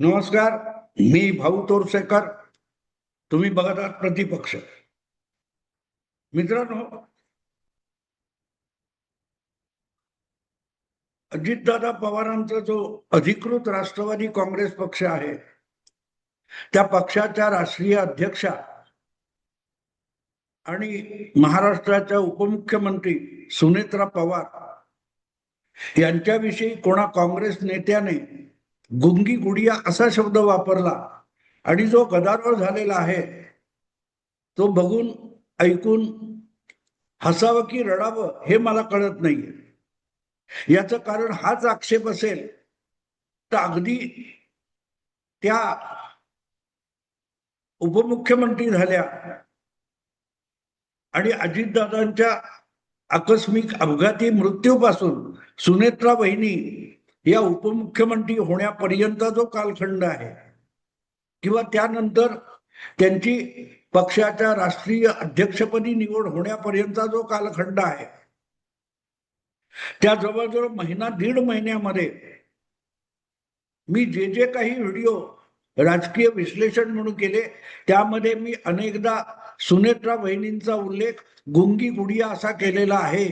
नमस्कार. मी भाऊ तोरसेकर. तुम्ही बघत आहात प्रतिपक्ष. मित्रांनो, अजितदादा पवारांचा जो अधिकृत राष्ट्रवादी काँग्रेस पक्ष आहे, त्या पक्षाच्या राष्ट्रीय अध्यक्षा आणि महाराष्ट्राच्या उपमुख्यमंत्री सुनेत्रा पवार यांच्याविषयी कोणा काँग्रेस नेत्याने गुंगी गुडिया असा शब्द वापरला आणि जो गदारोळ झालेला आहे तो बघून ऐकून हसावं की रडावं हे मला कळत नाहीये. याचं कारण हाच आक्षेप असेल तर अगदी त्या उपमुख्यमंत्री झाल्या आणि अजितदादांच्या आकस्मिक अपघाती मृत्यूपासून सुनेत्रा वहिनी या उपमुख्यमंत्री होण्यापर्यंत जो कालखंड आहे किंवा त्यानंतर त्यांची पक्षाच्या राष्ट्रीय अध्यक्षपदी निवड होण्यापर्यंतचा जो कालखंड आहे, त्या जवळजवळ महिना दीड महिन्यामध्ये मी जे जे काही व्हिडिओ राजकीय विश्लेषण म्हणून केले त्यामध्ये मी अनेकदा सुनेत्रा वहिनींचा उल्लेख गुंगी गुडिया असा केलेला आहे.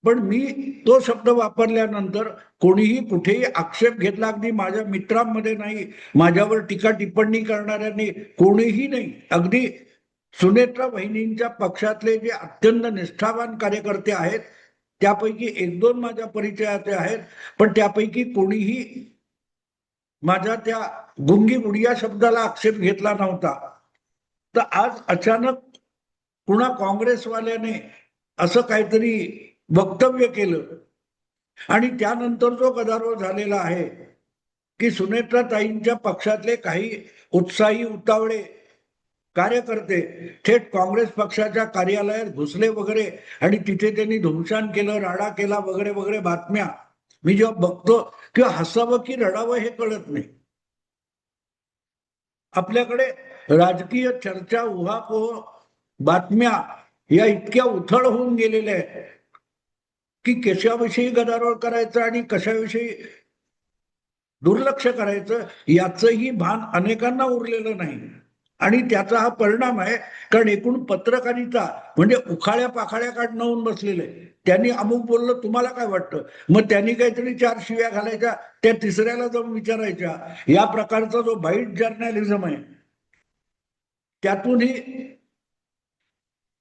पण मी तो शब्द वापरल्यानंतर कोणीही कुठेही आक्षेप घेतला, अगदी माझ्या मित्रांमध्ये नाही, माझ्यावर टीका टिप्पणी करणाऱ्यांनी कोणीही नाही. अगदी सुनेत्रा वहिनींच्या पक्षातले जे अत्यंत निष्ठावान कार्यकर्ते आहेत त्यापैकी एक दोन माझ्या परिचयाचे आहेत, पण त्यापैकी कोणीही माझ्या त्या गुंगी गुडिया शब्दाला आक्षेप घेतला नव्हता. तर आज अचानक पुन्हा काँग्रेसवाल्याने असं काहीतरी वक्तव्य केलं आणि त्यानंतर जो गदारोळ झालेला आहे की सुनेत्रा ताईंच्या पक्षातले काही उत्साही उतावळे कार्यकर्ते थेट काँग्रेस पक्षाच्या कार्यालयात घुसले वगैरे आणि तिथे त्यांनी धुमशान केलं, राडा केला वगैरे वगैरे बातम्या मी जेव्हा बघतो किंवा हसावं की रडावं हे कळत नाही. आपल्याकडे राजकीय चर्चा, उहापोह, बातम्या या इतक्या उथळ होऊन गेलेल्या आहेत की कशाविषयी गदारोळ करायचं आणि कशाविषयी दुर्लक्ष करायचं याचंही भान अनेकांना उरलेलं नाही. आणि त्याचा हा परिणाम आहे, कारण एकूण पत्रकारिता म्हणजे उखाळ्या पाखाळ्या काढणं होऊन बसलेलं आहे. त्यांनी अमुक बोललं, तुम्हाला काय वाटतं, मग त्यांनी काहीतरी चार शिव्या घालायच्या, त्या तिसऱ्याला जाऊन विचारायच्या. या प्रकारचा जो व्हाईट जर्नलिझम आहे त्यातूनही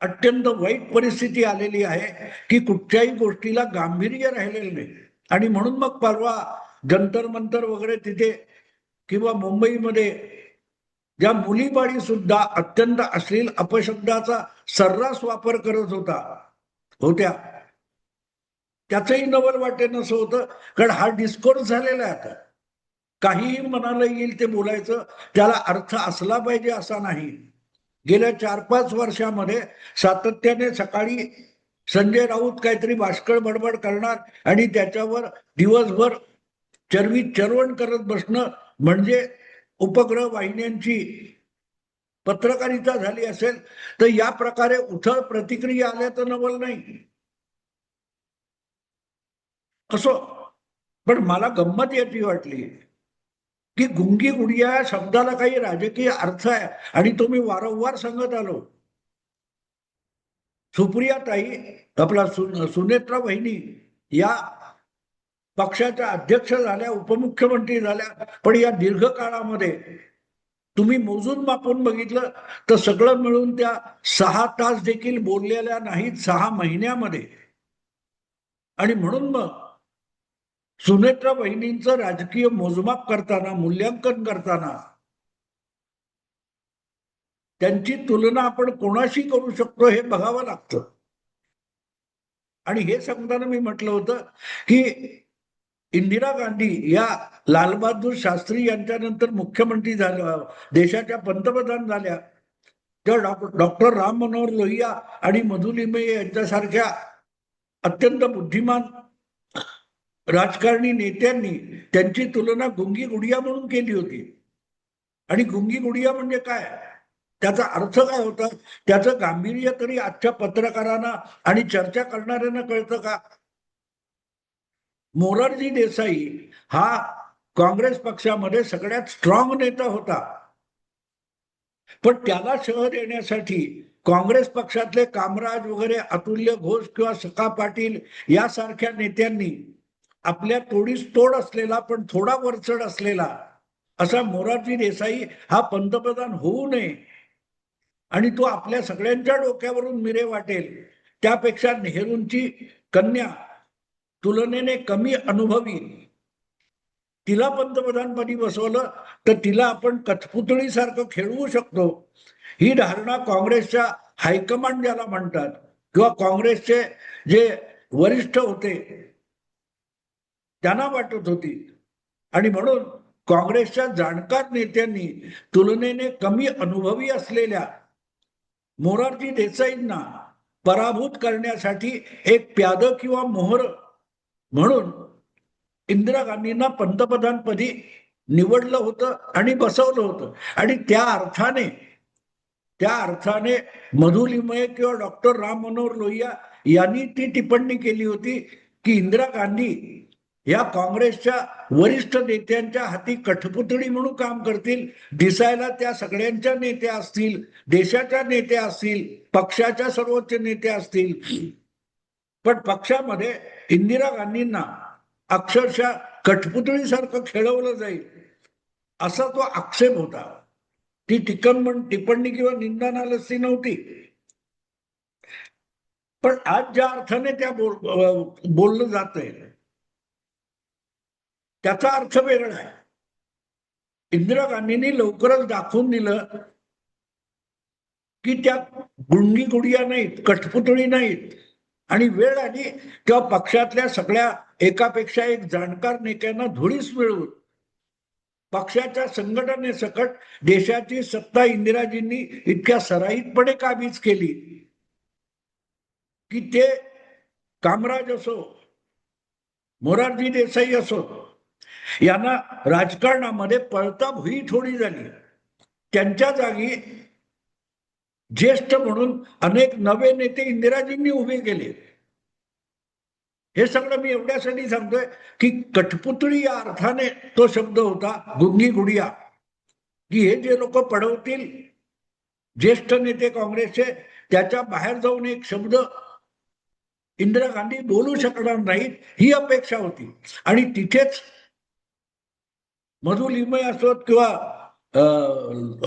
अत्यंत वाईट परिस्थिती आलेली आहे की कुठच्याही गोष्टीला गांभीर्य राहिलेलं नाही. आणि म्हणून मग परवा जंतर मंतर वगैरे तिथे किंवा मुंबईमध्ये ज्या मुलीबाळी सुद्धा अत्यंत अश्लील अपशब्दाचा सर्रास वापर करत होत्या, त्याचंही नवल वाटेनसं होतं, कारण हा डिस्कोर्स झालेला आहे. आता काहीही मनाला येईल ते बोलायचं, त्याला अर्थ असला पाहिजे असा नाही. गेल्या 4-5 वर्षामध्ये सातत्याने सकाळी संजय राऊत काहीतरी बाष्कळ बडबड करणार आणि त्याच्यावर दिवसभर चरवी चरवण करत बसणं म्हणजे उपग्रह वाहिन्यांची पत्रकारिता झाली असेल तर या प्रकारे उथळ प्रतिक्रिया आल्या तर नवल नाही. असो, पण मला गंमत याची वाटली की गुंगी गुडिया या शब्दाला काही राजकीय अर्थ आहे आणि तो मी वारंवार सांगत आलो. सुप्रिया ताई, आपला सुनेत्रा वहिनी या पक्षाच्या अध्यक्ष झाल्या, उपमुख्यमंत्री झाल्या, पण या दीर्घ काळामध्ये तुम्ही मोजून मापून बघितलं तर सगळं मिळून त्या 6 तास देखील बोललेल्या नाहीत 6 महिन्यामध्ये. आणि म्हणून मग सुनेत्रा वहिनींचं राजकीय मोजमाप करताना, मूल्यांकन करताना त्यांची तुलना आपण कोणाशी करू शकतो हे बघावं लागतं. आणि हे सांगताना मी म्हटलं होतं की इंदिरा गांधी या लालबहादूर शास्त्री यांच्यानंतर मुख्यमंत्री झाल्या, देशाच्या पंतप्रधान झाल्या, तर डॉक्टर राम मनोहर लोहिया आणि मधुलिमे यांच्यासारख्या अत्यंत बुद्धिमान राजकारणी नेत्यांनी त्यांची तुलना गुंगी गुडिया म्हणून केली होती. आणि गुंगी गुडिया म्हणजे काय, त्याचा अर्थ काय होता, त्याचं गांभीर्य तरी आजच्या पत्रकारांना आणि चर्चा करणाऱ्यांना कळतं का? मोरारजी देसाई हा काँग्रेस पक्षामध्ये सगळ्यात स्ट्रॉंग नेता होता, पण त्याला शह देण्यासाठी काँग्रेस पक्षातले कामराज वगैरे, अतुल्य घोष किंवा सखा पाटील यासारख्या नेत्यांनी आपल्या तोडीस तोड असलेला पण थोडा वरचढ असलेला असा मोरारजी देसाई हा पंतप्रधान होऊ नये आणि तो आपल्या सगळ्यांच्या डोक्यावरून मिरे वाटेल, त्यापेक्षा नेहरूंची कन्या तुलनेने कमी अनुभवी तिला पंतप्रधानपदी बसवलं तर तिला आपण कठपुतळीसारखं खेळवू शकतो, ही धारणा काँग्रेसच्या हायकमांड ज्याला म्हणतात किंवा काँग्रेसचे जे वरिष्ठ होते त्यांना वाटत होती. आणि म्हणून काँग्रेसच्या जाणकार नेत्यांनी तुलनेने कमी अनुभवी असलेल्या मोरारजी देसाईंना पराभूत करण्यासाठी एक प्याद किंवा मोहर म्हणून इंदिरा गांधींना पंतप्रधानपदी निवडलं होतं आणि बसवलं होतं. आणि त्या अर्थाने मधु लिमये किंवा डॉक्टर राम मनोहर लोहिया यांनी ती टिप्पणी केली होती की इंदिरा गांधी या काँग्रेसच्या वरिष्ठ नेत्यांच्या हाती कठपुतळी म्हणून काम करतील, दिसायला त्या सगळ्यांच्या नेत्या असतील, देशाच्या नेत्या असतील, पक्षाच्या सर्वोच्च नेत्या असतील, पण पक्षामध्ये इंदिरा गांधींना अक्षरशः कठपुतळीसारखं खेळवलं जाईल असा तो आक्षेप होता. ती टिप्पणी किंवा निंदानालस्ती नव्हती. पण आज ज्या अर्थाने त्या बोललं जातंय त्याचा अर्थ वेगळा आहे. इंदिरा गांधींनी लवकरच दाखवून दिलं की त्या गुंगी गुडिया नाहीत, कठपुतळी नाहीत, आणि वेळ आली तेव्हा पक्षातल्या सगळ्या एकापेक्षा एक जाणकार नेत्यांना धुळीस मिळवून पक्षाच्या संघटनेसकट देशाची सत्ता इंदिराजींनी इतक्या सराईतपणे काबीज केली की ते कामराज असो, मोरारजी देसाई असो, यांना राजकारणामध्ये पळता भुई थोडी झाली. त्यांच्या जागी ज्येष्ठ म्हणून अनेक नवे नेते इंदिराजींनी उभे केले. हे सगळं मी एवढ्यासाठी सांगतोय की कठपुतळी या अर्थाने तो शब्द होता, गुंगी गुडिया, की हे जे लोक पडवतील ज्येष्ठ नेते काँग्रेसचे त्याच्या बाहेर जाऊन एक शब्द इंदिरा गांधी बोलू शकणार नाहीत ही अपेक्षा होती. आणि तिथेच मधु लिमये असोत किंवा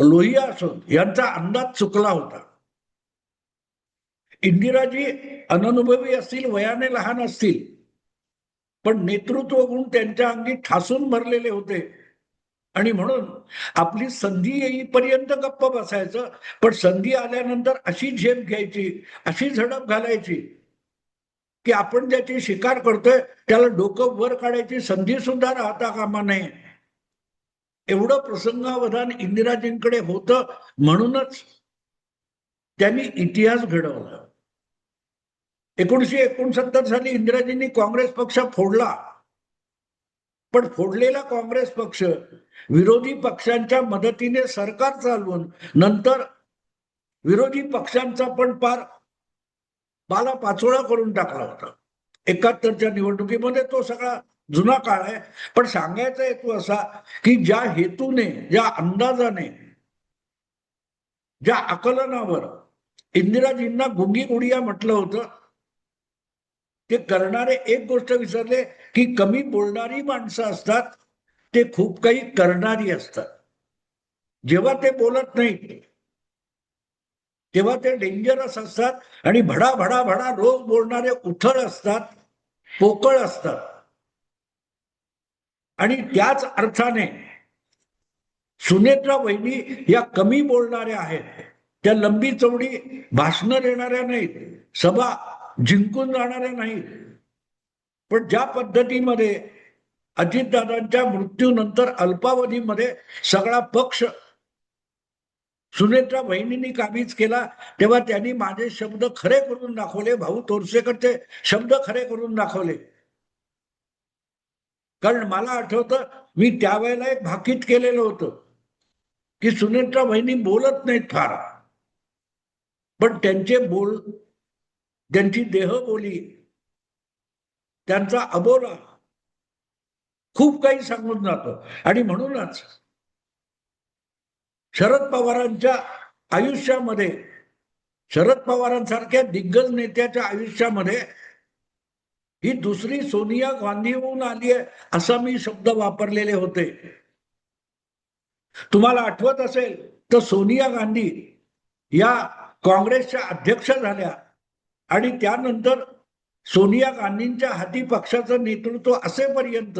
लोहिया असोत यांचा अंदाज चुकला होता. इंदिराजी अननुभवी असतील, वयाने लहान असतील, पण नेतृत्व गुण त्यांच्या अंगी ठासून भरलेले होते. आणि म्हणून आपली संधी येईपर्यंत गप्प बसायचं, पण संधी आल्यानंतर अशी झेप घ्यायची, अशी झडप घालायची की आपण ज्याची शिकार करतोय त्याला डोकं वर काढायची संधी सुद्धा राहता कामा नये. एवढं प्रसंगावधान इंदिराजींकडे होतं, म्हणूनच त्यांनी इतिहास घडवला. 1969 साली इंदिराजींनी काँग्रेस पक्ष फोडला, पण फोडलेला काँग्रेस पक्ष विरोधी पक्षांच्या मदतीने सरकार चालवून नंतर विरोधी पक्षांचा पण पार पालापाचोळा करून टाकला होता. 71च्या निवडणुकीमध्ये तो सगळा जुना काळ आहे. पण सांगायचा हेतू असा की ज्या हेतूने, ज्या अंदाजाने, ज्या आकलनावर इंदिराजींना गुंगी गुडिया म्हटलं होतं, ते करणारे एक गोष्ट विसरले की कमी बोलणारी माणसं असतात, ते खूप काही करणारी असतात. जेव्हा ते बोलत नाहीत तेव्हा ते डेंजरस असतात आणि भडा भडा भडा रोज बोलणारे उथळ असतात, पोकळ असतात. आणि त्याच अर्थाने सुनेत्रा वहिनी या कमी बोलणाऱ्या आहेत. त्या लंबी चौडी भाषणं देणाऱ्या नाहीत, सभा जिंकून जाणाऱ्या नाहीत. पण ज्या पद्धतीमध्ये अजितदादांच्या मृत्यूनंतर अल्पावधीमध्ये सगळा पक्ष सुनेत्रा वहिनींनी काबीज केला, तेव्हा त्यांनी माझे शब्द खरे करून दाखवले, भाऊ तोरसेकरचे शब्द खरे करून दाखवले. कारण मला आठवतं मी त्यावेळेला एक भाकीत केलेलं होतं की सुनेत्रा वहिनी बोलत नाहीत फार, पण त्यांची देहबोली, त्यांचा अबोला खूप काही सांगून जातो. आणि म्हणूनच शरद पवारांच्या आयुष्यामध्ये, शरद पवारांसारख्या दिग्गज नेत्याच्या आयुष्यामध्ये ही दुसरी सोनिया गांधी होऊन आली आहे असा मी शब्द वापरलेले होते. तुम्हाला आठवत असेल तर सोनिया गांधी या काँग्रेसच्या अध्यक्ष झाल्या आणि त्यानंतर सोनिया गांधींच्या हाती पक्षाचं नेतृत्व असेपर्यंत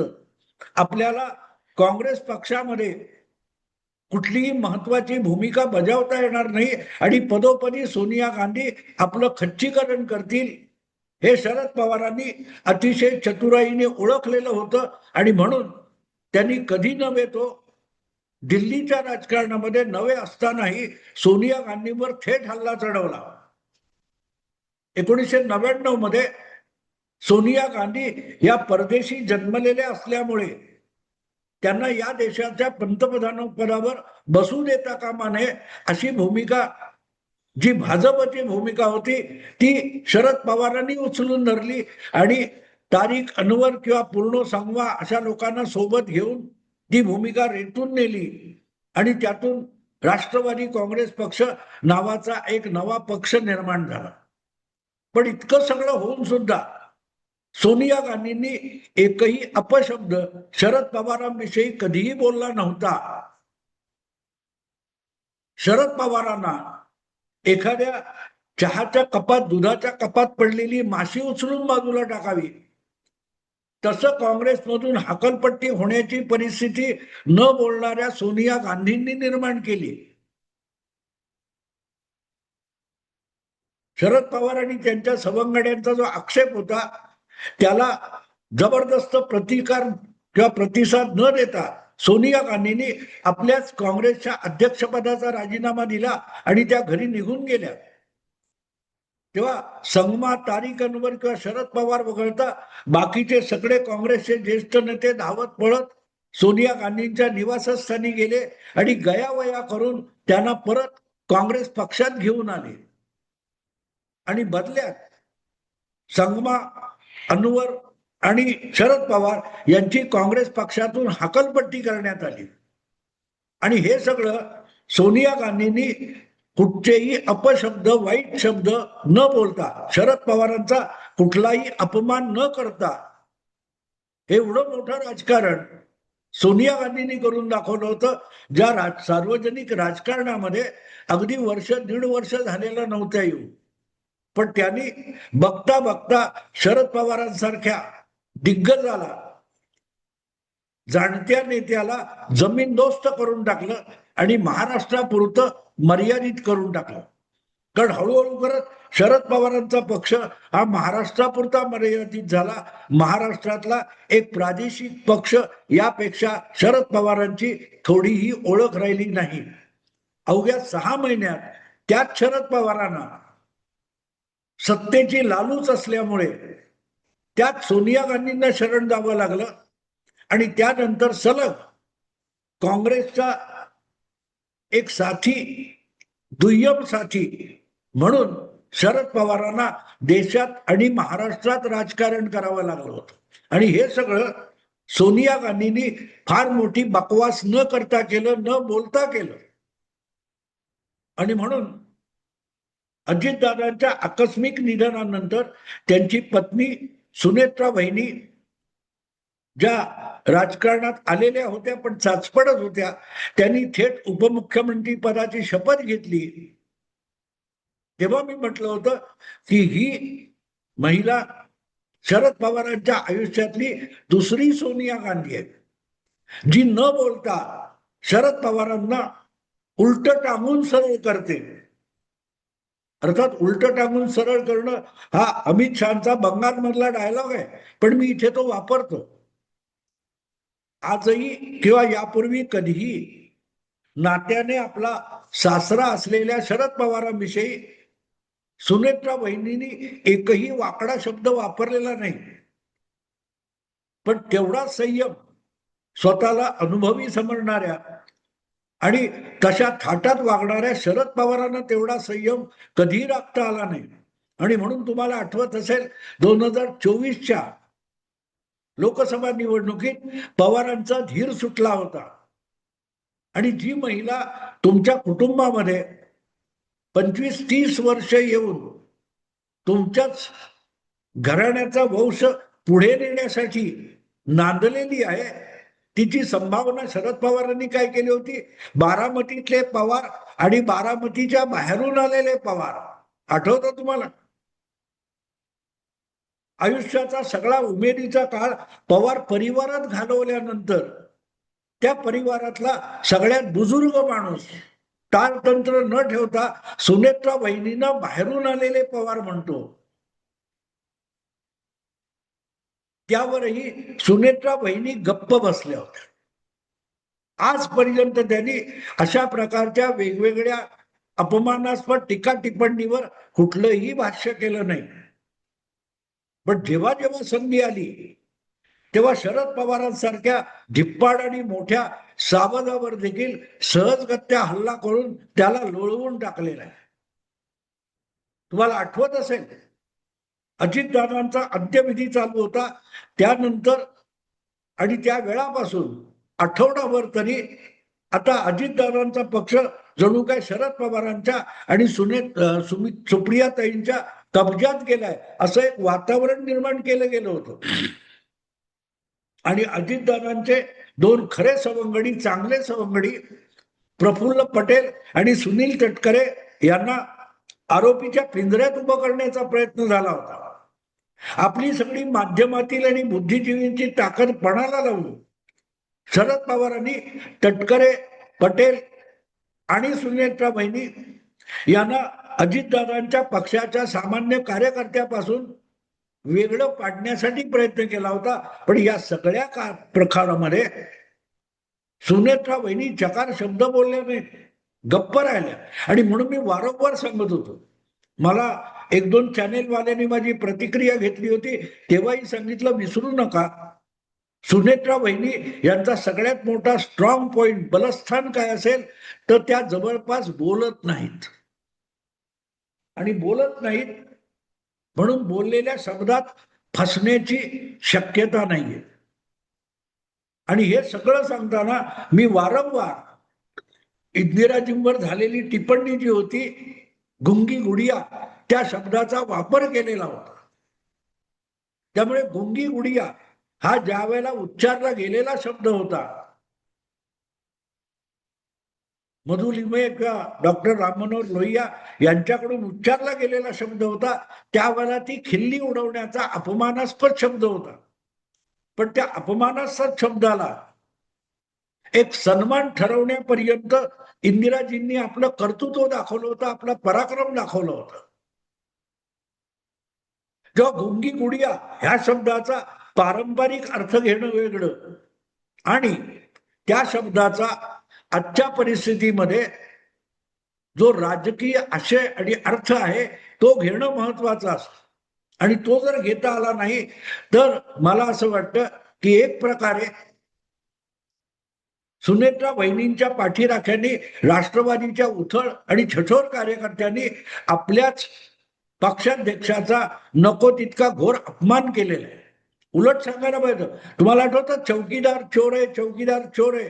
आपल्याला काँग्रेस पक्षामध्ये कुठलीही महत्वाची भूमिका बजावता येणार नाही आणि पदोपदी सोनिया गांधी आपलं खच्चीकरण करतील हे शरद पवारांनी अतिशय चतुराईने ओळखलेलं होतं. आणि म्हणून त्यांनी कधी नव्हे तो दिल्लीच्या राजकारणामध्ये नवे असतानाही सोनिया गांधींवर थेट हल्ला चढवला. 1999 मध्ये सोनिया गांधी या परदेशी जन्मलेल्या असल्यामुळे त्यांना या देशाच्या पंतप्रधानपदावर बसू देता कामा नये अशी भूमिका, जी भाजपची भूमिका होती, ती शरद पवारांनी उचलून धरली आणि तारिक अनवर किंवा पूर्ण संगवा अशा लोकांना सोबत घेऊन ती भूमिका रेटून नेली आणि त्यातून राष्ट्रवादी काँग्रेस पक्ष नावाचा एक नवा पक्ष निर्माण झाला. पण इतकं सगळं होऊन सुद्धा सोनिया गांधींनी एकही अपशब्द शरद पवारांविषयी कधीही बोलला नव्हता. शरद पवारांना एखाद्या चहाच्या कपात, दुधाच्या कपात पडलेली माशी उचलून बाजूला टाकावी तसं काँग्रेसमधून हाकलपट्टी होण्याची परिस्थिती न बोलणाऱ्या सोनिया गांधींनी निर्माण केली. शरद पवार आणि त्यांच्या सवंगड्यांचा जो आक्षेप होता त्याला जबरदस्त प्रतिकार किंवा प्रतिसाद न देता सोनिया गांधींनी आपल्याच काँग्रेसच्या अध्यक्षपदाचा राजीनामा दिला आणि त्या घरी निघून गेल्या. तेव्हा संगमा, तारिक अनवर किंवा शरद पवार वगळता बाकीचे सगळे काँग्रेसचे ज्येष्ठ नेते धावत पळत सोनिया गांधींच्या निवासस्थानी गेले आणि गयावया करून त्यांना परत काँग्रेस पक्षात घेऊन आले. आणि बदल्यात संगमा, अनवर आणि शरद पवार यांची काँग्रेस पक्षातून हकलपट्टी करण्यात आली. आणि हे सगळं सोनिया गांधींनी कुठचेही अपशब्द, वाईट शब्द न बोलता, शरद पवारांचा कुठलाही अपमान न करता एवढं मोठं राजकारण सोनिया गांधींनी करून दाखवलं होतं, ज्या सार्वजनिक राजकारणामध्ये अगदी वर्ष, दीड वर्ष झालेलं नव्हतं येऊ. पण त्यांनी बघता बघता शरद पवारांसारख्या दिग्गजाला, जाणत्या नेत्याला जमीनदोस्त करून टाकलं आणि महाराष्ट्रापुरतं मर्यादित करून टाकलं. कारण हळूहळू करत शरद पवारांचा पक्ष हा महाराष्ट्रापुरता मर्यादित झाला. महाराष्ट्रातला एक प्रादेशिक पक्ष यापेक्षा शरद पवारांची थोडीही ओळख राहिली नाही. अवघ्या 6 महिन्यात त्याच शरद पवारांना सत्तेची लालूच असल्यामुळे त्यात सोनिया गांधींना शरण जावं लागलं आणि त्यानंतर सलग काँग्रेसचा एक साथी, दुय्यम साथी म्हणून शरद पवारांना देशात आणि महाराष्ट्रात राजकारण करावं लागलं होतं. आणि हे सगळं सोनिया गांधींनी फार मोठी बकवास न करता केलं, न बोलता केलं. आणि म्हणून अजितदादांच्या आकस्मिक निधनानंतर त्यांची पत्नी सुनेत्रा वहिनी, ज्या राजकारणात आलेल्या होत्या पण चाचपडत होत्या, त्यांनी थेट उपमुख्यमंत्री पदाची शपथ घेतली. तेव्हा मी म्हटलं होतं की ही महिला शरद पवारांच्या आयुष्यातली दुसरी सोनिया गांधी आहे, जी न बोलता शरद पवारांना उलट टांगून सरळ करते. अर्थात उलट टांगून सरळ करणं हा अमित शहाचा बंगालमधला डायलॉग आहे, पण मी इथे तो वापरतो. आजही किंवा यापूर्वी कधीही नात्याने आपला सासरा असलेल्या शरद पवारांविषयी सुनेत्रा वहिनींनी एकही वाकडा शब्द वापरलेला नाही. पण तेवढा संयम स्वतःला अनुभवी समजणाऱ्या आणि तशा थाटात वागणाऱ्या शरद पवारांना तेवढा संयम कधीही राखता आला नाही. आणि म्हणून तुम्हाला आठवत असेल 2024च्या लोकसभा निवडणुकीत पवारांचा धीर सुटला होता आणि जी महिला तुमच्या कुटुंबामध्ये 25-30 वर्ष येऊन तुमच्याच घराण्याचा वंश पुढे नेण्यासाठी नांदलेली आहे, तिची संभावना शरद पवारांनी काय केली होती? बारामतीतले पवार आणि बारामतीच्या बाहेरून आलेले पवार, आठवतं तुम्हाला? आयुष्याचा सगळा उमेदीचा काळ पवार परिवारात घालवल्यानंतर त्या परिवारातला सगळ्यात बुजुर्ग माणूस ताळतंत्र न ठेवता सुनेत्रा वहिनीनं बाहेरून आलेले पवार म्हणतो. त्यावरही सुनेत्रा वहिनी गप्प बसल्या होत्या. आजपर्यंत त्यांनी अशा प्रकारच्या वेगवेगळ्या अपमानास्पद टीका टिप्पणीवर कुठलंही भाष्य केलं नाही. पण जेव्हा जेव्हा संधी आली तेव्हा शरद पवारांसारख्या धिप्पाड आणि मोठ्या सावजावर देखील सहजगत्या हल्ला करून त्याला लोळवून टाकलेला आहे. तुम्हाला आठवत असेल, अजितदादांचा अंत्यविधी चालू होता, त्यानंतर आणि त्या वेळापासून आठवडाभर तरी आता अजितदादांचा पक्ष जणू काय शरद पवारांच्या आणि सुप्रियाताईंच्या कब्जात गेलाय असं एक वातावरण निर्माण केलं गेलं होतं. आणि अजितदादांचे दोन खरे सवंगडी, चांगले सवंगडी प्रफुल्ल पटेल आणि सुनील तटकरे यांना आरोपीच्या पिंजऱ्यात उभं करण्याचा प्रयत्न झाला होता. आपली सगळी माध्यमातील आणि बुद्धिजीवींची ताकद पणाला लावून शरद पवारांनी तटकरे, पटेल आणि सुनेत्रा वहिनी यांना अजितदादांच्या पक्षाच्या सामान्य कार्यकर्त्यापासून वेगळं पाडण्यासाठी प्रयत्न केला होता. पण या सगळ्या प्रकारामध्ये सुनेत्रा वहिनी चकार शब्द बोलल्या नाही, गप्प राहिल्या. आणि म्हणून मी वारंवार सांगत होतो, मला 1-2 चॅनेलवाल्यांनी माझी प्रतिक्रिया घेतली होती, तेव्हाही सांगितलं विसरू नका, सुनेत्रा वहिनी यांचा सगळ्यात मोठा स्ट्रॉंग पॉइंट, बलस्थान काय असेल तर त्या जवळपास बोलत नाहीत. आणि बोलत नाहीत म्हणून बोललेल्या शब्दात फसण्याची शक्यता नाहीये. आणि हे सगळं सांगताना मी वारंवार इंदिराजींवर झालेली टिप्पणी जी होती, गुंगी गुडिया, त्या शब्दाचा वापर केलेला होता. त्यामुळे गुंगी गुडिया हा ज्या वेळेला उच्चारला गेलेला शब्द होता, मधु लिमये किंवा डॉक्टर राम मनोहर लोहिया यांच्याकडून उच्चारला गेलेला शब्द होता, त्यावेळेला ती खिल्ली उडवण्याचा अपमानास्पद शब्द होता. पण त्या अपमानास्पद शब्दाला एक सन्मान ठरवण्यापर्यंत इंदिराजींनी आपलं कर्तृत्व दाखवलं होतं, आपला पराक्रम दाखवलं होतं. जेव्हा गुंगी गुडिया ह्या शब्दाचा पारंपरिक अर्थ घेणं वेगळं आणि त्या शब्दाचा आजच्या परिस्थितीमध्ये जो राजकीय आशय आणि अर्थ आहे तो घेणं महत्वाचं असतं. आणि तो जर घेता आला नाही तर मला असं वाटतं की एक प्रकारे सुनेत्रा वहिनींच्या पाठीराख्यांनी, राष्ट्रवादीच्या उथळ आणि छछोर कार्यकर्त्यांनी आपल्याच पक्षाध्यक्षाचा नको तितका घोर अपमान केलेला आहे. उलट सांगायला पाहिजे, तुम्हाला आठवतं, चौकीदार चोर आहे, चौकीदार चोर आहे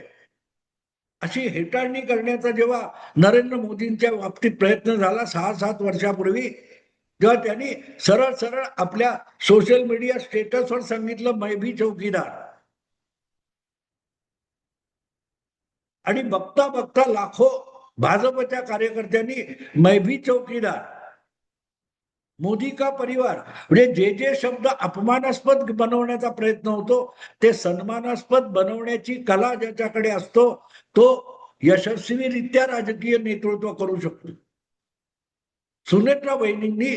अशी हेटाळणी करण्याचा जेव्हा नरेंद्र मोदींच्या बाबतीत प्रयत्न झाला 6-7 वर्षापूर्वी, जेव्हा त्यांनी सरळ सरळ आपल्या सोशल मीडिया स्टेटसवर सांगितलं, मैं भी चौकीदार. आणि बघता बघता लाखो भाजपच्या कार्यकर्त्यांनी मैं भी चौकीदार, मोदी का परिवार, म्हणजे जे जे शब्द अपमानास्पद बनवण्याचा प्रयत्न होतो ते सन्मानास्पद बनवण्याची कला ज्याच्याकडे असतो तो यशस्वीरित्या राजकीय नेतृत्व करू शकतो. सुनेत्रा वहिनींनी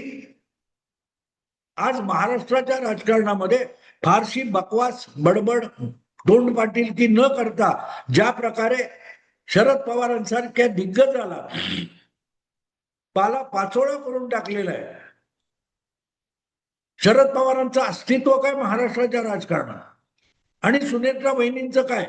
आज महाराष्ट्राच्या राजकारणामध्ये फारशी बकवास, बडबड, तोंड पाटीलकी न करता ज्या प्रकारे शरद पवारांसारख्या दिग्गजाला पाला पाचोळा करून टाकलेला आहे. शरद पवारांचं अस्तित्व काय महाराष्ट्राच्या राजकारणात आणि सुनेत्रा वहिनींचं काय?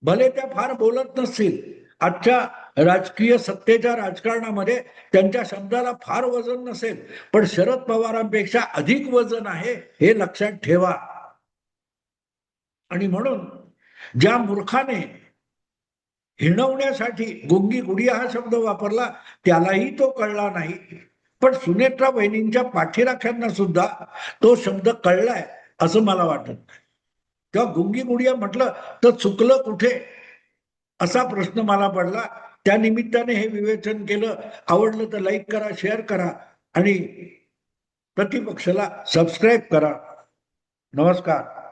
भले त्या फार बोलत नसतील, आजच्या राजकीय सत्तेच्या राजकारणामध्ये त्यांच्या शब्दाला फार वजन नसेल, पण शरद पवारांपेक्षा अधिक वजन आहे हे लक्षात ठेवा. आणि म्हणून ज्या मूर्खाने हिणवण्यासाठी गुंगी गुडिया हा शब्द वापरला त्यालाही तो कळला नाही, पण सुनेत्रा बहिणींच्या पाठीराख्यांना सुद्धा तो शब्द कळलाय असं मला वाटत नाही. तेव्हा गुंगी गुडिया म्हटलं तर चुकलं कुठे असा प्रश्न मला पडला. त्या निमित्ताने हे विवेचन केलं. आवडलं तर लाईक करा, शेअर करा आणि प्रतिपक्षाला सबस्क्राईब करा. नमस्कार.